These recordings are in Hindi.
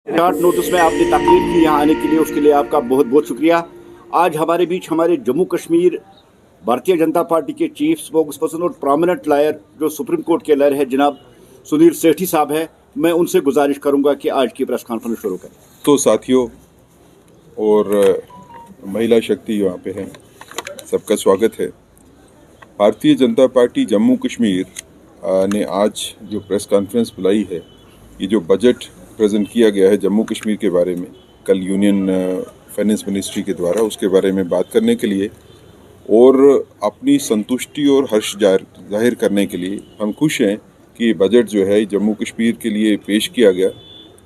शॉर्ट नोटिस में आपने ताकीद की यहाँ आने के लिए, उसके लिए आपका बहुत बहुत शुक्रिया। आज हमारे बीच हमारे जम्मू कश्मीर भारतीय जनता पार्टी के चीफ स्पोक्स पर्सन और प्रोमिनेंट लॉयर जो सुप्रीम कोर्ट के लॉयर है जनाब सुनील सेठी साहब है। मैं उनसे गुजारिश करूंगा कि आज की प्रेस कॉन्फ्रेंस शुरू करें। तो साथियों और महिला शक्ति यहाँ पे हैं, सबका स्वागत है। भारतीय जनता पार्टी जम्मू कश्मीर ने आज जो प्रेस कॉन्फ्रेंस बुलाई है, ये जो बजट प्रेजेंट किया गया है जम्मू कश्मीर के बारे में कल यूनियन फाइनेंस मिनिस्ट्री के द्वारा, उसके बारे में बात करने के लिए और अपनी संतुष्टि और हर्ष जाहिर करने के लिए हम खुश हैं कि बजट जो है जम्मू कश्मीर के लिए पेश किया गया,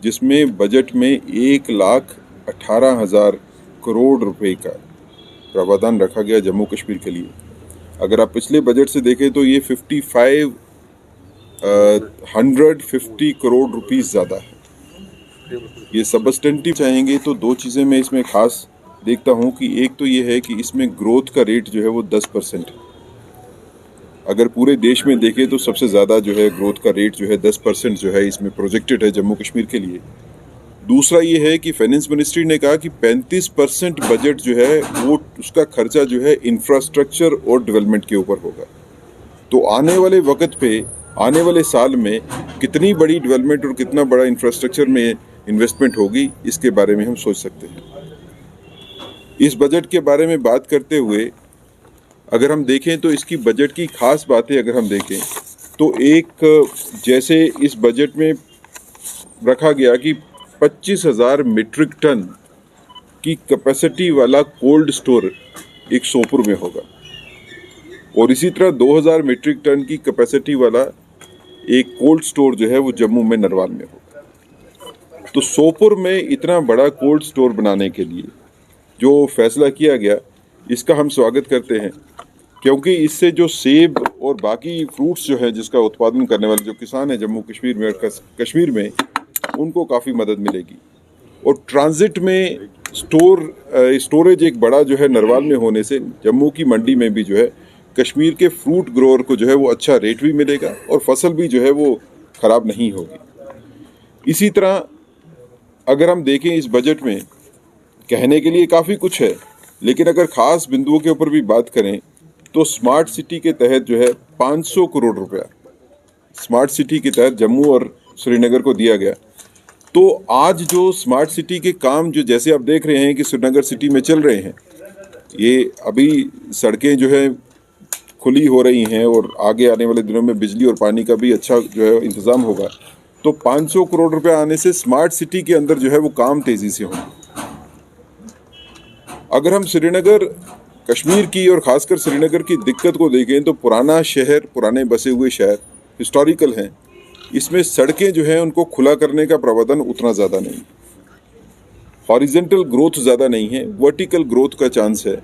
जिसमें बजट में 1,18,000 करोड़ रुपए का प्रावधान रखा गया जम्मू कश्मीर के लिए। अगर आप पिछले बजट से देखें तो ये 150 करोड़ रुपीस ज़्यादा है। ये सबस्टेंटिव चाहेंगे तो दो चीज़ें मैं इसमें खास देखता हूँ कि एक तो ये है कि इसमें ग्रोथ का रेट जो है वो 10% है। अगर पूरे देश में देखें तो सबसे ज़्यादा जो है ग्रोथ का रेट जो है 10% जो है इसमें प्रोजेक्टेड है जम्मू कश्मीर के लिए। दूसरा ये है कि फाइनेंस मिनिस्ट्री ने कहा कि 35% बजट जो है वो उसका खर्चा जो है इंफ्रास्ट्रक्चर और डेवलपमेंट के ऊपर होगा। तो आने वाले वक्त पे, आने वाले साल में कितनी बड़ी डेवलपमेंट और कितना बड़ा इंफ्रास्ट्रक्चर में इन्वेस्टमेंट होगी, इसके बारे में हम सोच सकते हैं। इस बजट के बारे में बात करते हुए अगर हम देखें तो इसकी बजट की खास बातें अगर हम देखें तो एक जैसे इस बजट में रखा गया कि 25,000 मीट्रिक टन की कैपेसिटी वाला कोल्ड स्टोर एक सोपुर में होगा और इसी तरह 2,000 मीट्रिक टन की कैपेसिटी वाला एक कोल्ड स्टोर जो है वो जम्मू में नरवाल में होगा। तो सोपुर में इतना बड़ा कोल्ड स्टोर बनाने के लिए जो फैसला किया गया, इसका हम स्वागत करते हैं, क्योंकि इससे जो सेब और बाकी फ्रूट्स जो है जिसका उत्पादन करने वाले जो किसान हैं जम्मू कश्मीर में और कश्मीर में, उनको काफ़ी मदद मिलेगी। और ट्रांजिट में स्टोरेज एक बड़ा जो है नरवाल में होने से जम्मू की मंडी में भी जो है कश्मीर के फ्रूट ग्रोअर को जो है वो अच्छा रेट भी मिलेगा और फसल भी जो है वो ख़राब नहीं होगी। इसी तरह अगर हम देखें इस बजट में कहने के लिए काफ़ी कुछ है, लेकिन अगर ख़ास बिंदुओं के ऊपर भी बात करें तो स्मार्ट सिटी के तहत जो है 500 करोड़ रुपया स्मार्ट सिटी के तहत जम्मू और श्रीनगर को दिया गया। तो आज जो स्मार्ट सिटी के काम जो जैसे आप देख रहे हैं कि श्रीनगर सिटी में चल रहे हैं, ये अभी सड़कें जो है खुली हो रही हैं और आगे आने वाले दिनों में बिजली और पानी का भी अच्छा जो है इंतज़ाम होगा। तो 500 करोड़ रुपया आने से स्मार्ट सिटी के अंदर जो है वो काम तेज़ी से होंगे। अगर हम श्रीनगर कश्मीर की और ख़ासकर श्रीनगर की दिक्कत को देखें तो पुराना शहर, पुराने बसे हुए शहर हिस्टोरिकल हैं, इसमें सड़कें जो हैं उनको खुला करने का प्रावधान उतना ज़्यादा नहीं, हॉरिजेंटल ग्रोथ ज़्यादा नहीं है, वर्टिकल ग्रोथ का चांस है।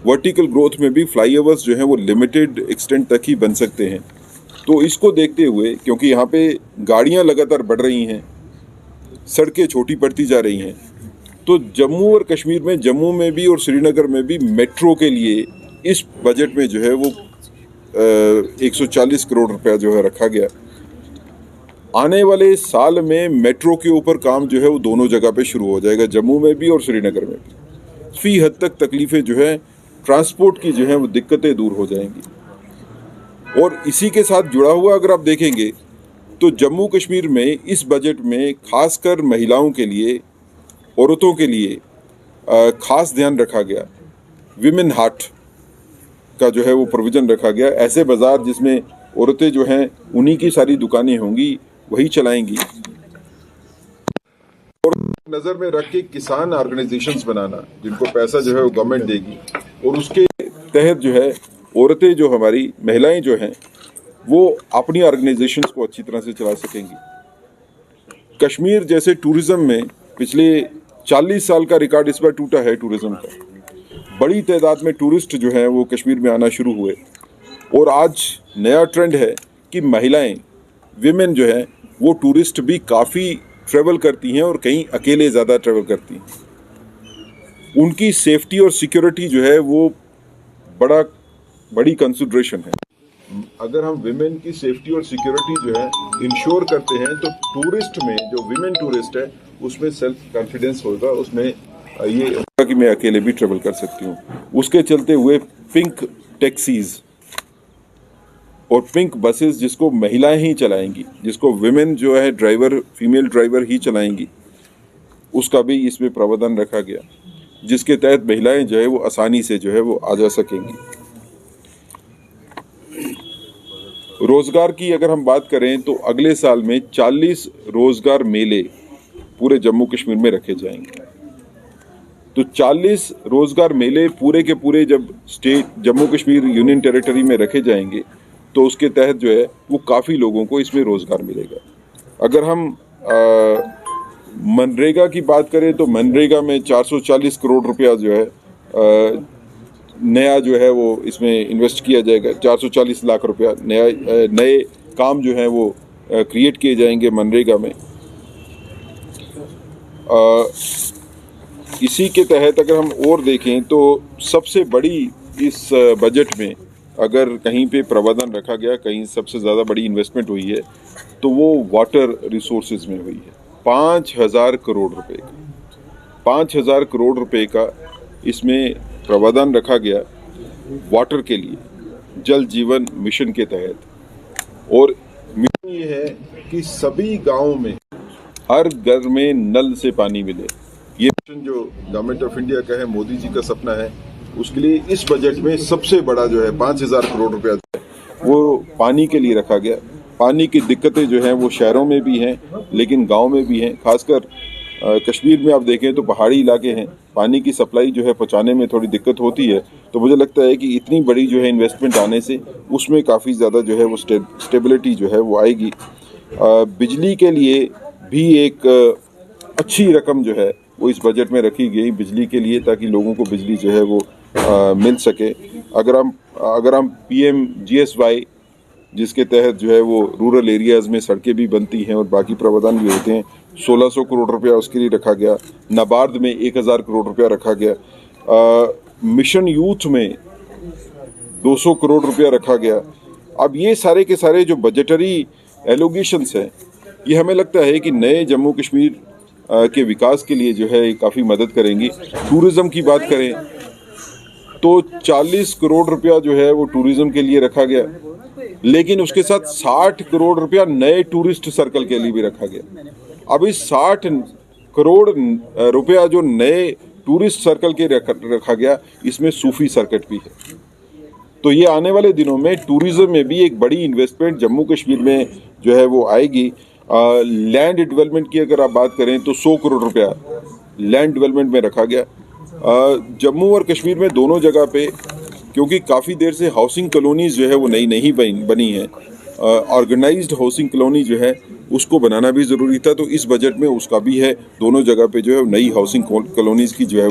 वर्टिकल ग्रोथ में भी फ्लाईओवर्स जो हैं वो लिमिटेड एक्सटेंट तक ही बन सकते हैं। तो इसको देखते हुए, क्योंकि यहाँ पे गाड़ियाँ लगातार बढ़ रही हैं, सड़कें छोटी पड़ती जा रही हैं, तो जम्मू और कश्मीर में, जम्मू में भी और श्रीनगर में भी मेट्रो के लिए इस बजट में जो है वो 140 करोड़ रुपया जो है रखा गया। आने वाले साल में मेट्रो के ऊपर काम जो है वो दोनों जगह पे शुरू हो जाएगा, जम्मू में भी और श्रीनगर में भी। फी हद तक तकलीफ़ें जो है ट्रांसपोर्ट की जो है वो दिक्कतें दूर हो जाएंगी। और इसी के साथ जुड़ा हुआ अगर आप देखेंगे तो जम्मू कश्मीर में इस बजट में खासकर महिलाओं के लिए, औरतों के लिए खास ध्यान रखा गया। विमेन हाट का जो है वो प्रोविज़न रखा गया। ऐसे बाज़ार जिसमें औरतें जो हैं उन्हीं की सारी दुकानें होंगी, वही चलाएंगी। और नज़र में रख के किसान ऑर्गेनाइजेशंस बनाना जिनको पैसा जो है वो गवर्नमेंट देगी, और उसके तहत जो है औरतें, जो हमारी महिलाएं जो हैं वो अपनी ऑर्गेनाइजेशंस को अच्छी तरह से चला सकेंगी। कश्मीर जैसे टूरिज़्म में पिछले 40 साल का रिकॉर्ड इस बार टूटा है टूरिज़्म का। बड़ी तादाद में टूरिस्ट जो हैं वो कश्मीर में आना शुरू हुए और आज नया ट्रेंड है कि महिलाएं, विमेन जो हैं वो टूरिस्ट भी काफ़ी ट्रैवल करती हैं और कहीं अकेले ज़्यादा ट्रैवल करती हैं। उनकी सेफ्टी और सिक्योरिटी जो है वो बड़ी कंसिडरेशन है। अगर हम विमेन की सेफ्टी और सिक्योरिटी जो है इंश्योर करते हैं तो टूरिस्ट में जो विमेन टूरिस्ट है उसमें सेल्फ कॉन्फिडेंस होगा, उसमें ये होगा कि मैं अकेले भी ट्रेवल कर सकती हूँ। उसके चलते हुए पिंक टैक्सीज और पिंक बसेस जिसको महिलाएं ही चलाएंगी, जिसको विमेन जो है ड्राइवर, फीमेल ड्राइवर ही चलाएंगी, उसका भी इसमें प्रावधान रखा गया, जिसके तहत महिलाएं जो है वो आसानी से जो है वो आ जा सकेंगी। रोजगार की अगर हम बात करें तो अगले साल में 40 रोजगार मेले पूरे जम्मू कश्मीर में रखे जाएंगे। तो 40 रोजगार मेले पूरे के पूरे जब state Jammu Kashmir union territory में रखे जाएंगे तो उसके तहत जो है वो काफ़ी लोगों को इसमें रोजगार मिलेगा। अगर हम मनरेगा की बात करें तो मनरेगा में 440 करोड़ रुपया जो है नया जो है वो इसमें इन्वेस्ट किया जाएगा। 440 लाख रुपया नए काम जो है वो क्रिएट किए जाएंगे मनरेगा में। इसी के तहत अगर हम और देखें तो सबसे बड़ी इस बजट में अगर कहीं पे प्रावधान रखा गया, कहीं सबसे ज़्यादा बड़ी इन्वेस्टमेंट हुई है तो वो वाटर रिसोर्सेज में हुई है। 5,000 करोड़ रुपए का 5,000 करोड़ रुपए का इसमें प्रावधान रखा गया वाटर के लिए, जल जीवन मिशन के तहत। और मिशन ये है कि सभी गांवों में हर घर में नल से पानी मिले। ये मिशन जो गवर्नमेंट ऑफ इंडिया का है, मोदी जी का सपना है, उसके लिए इस बजट में सबसे बड़ा जो है 5,000 करोड़ रुपया वो पानी के लिए रखा गया। पानी की दिक्कतें जो हैं वो शहरों में भी हैं लेकिन गांव में भी हैं। खासकर कश्मीर में आप देखें तो पहाड़ी इलाके हैं, पानी की सप्लाई जो है पहुंचाने में थोड़ी दिक्कत होती है। तो मुझे लगता है कि इतनी बड़ी जो है इन्वेस्टमेंट आने से उसमें काफ़ी ज़्यादा जो है वो स्टेबिलिटी जो है वो आएगी। बिजली के लिए भी एक अच्छी रकम जो है वो इस बजट में रखी गई बिजली के लिए, ताकि लोगों को बिजली जो है वो मिल सके। अगर हम PMGSY जिसके तहत जो है वो रूरल एरियाज़ में सड़कें भी बनती हैं और बाकी प्रावधान भी होते हैं, 1600 करोड़ रुपया उसके लिए रखा गया। नाबार्ड में 1000 करोड़ रुपया रखा गया। मिशन यूथ में 200 करोड़ रुपया रखा गया। अब ये सारे के सारे जो बजटरी एलोगेशंस हैं, ये हमें लगता है कि नए जम्मू कश्मीर के विकास के लिए जो है काफ़ी मदद करेंगी। टूरिज़्म की बात करें तो 40 करोड़ रुपया जो है वो टूरिज़्म के लिए रखा गया, लेकिन उसके साथ 60 करोड़ रुपया नए टूरिस्ट सर्कल के लिए भी रखा गया। अब इस 60 करोड़ रुपया जो नए टूरिस्ट सर्कल के रखा गया, इसमें सूफी सर्किट भी है। तो ये आने वाले दिनों में टूरिज्म में भी एक बड़ी इन्वेस्टमेंट जम्मू कश्मीर में जो है वो आएगी। लैंड डेवलपमेंट की अगर आप बात करें तो 100 करोड़ रुपया लैंड डेवलपमेंट में रखा गया। जम्मू और कश्मीर में दोनों जगह पे, क्योंकि काफ़ी देर से हाउसिंग कॉलोनीज जो है वो नई नहीं बनी है, ऑर्गेनाइज्ड हाउसिंग कॉलोनी जो है उसको बनाना भी ज़रूरी था, तो इस बजट में उसका भी है। दोनों जगह पे जो है नई हाउसिंग कॉलोनीज की जो है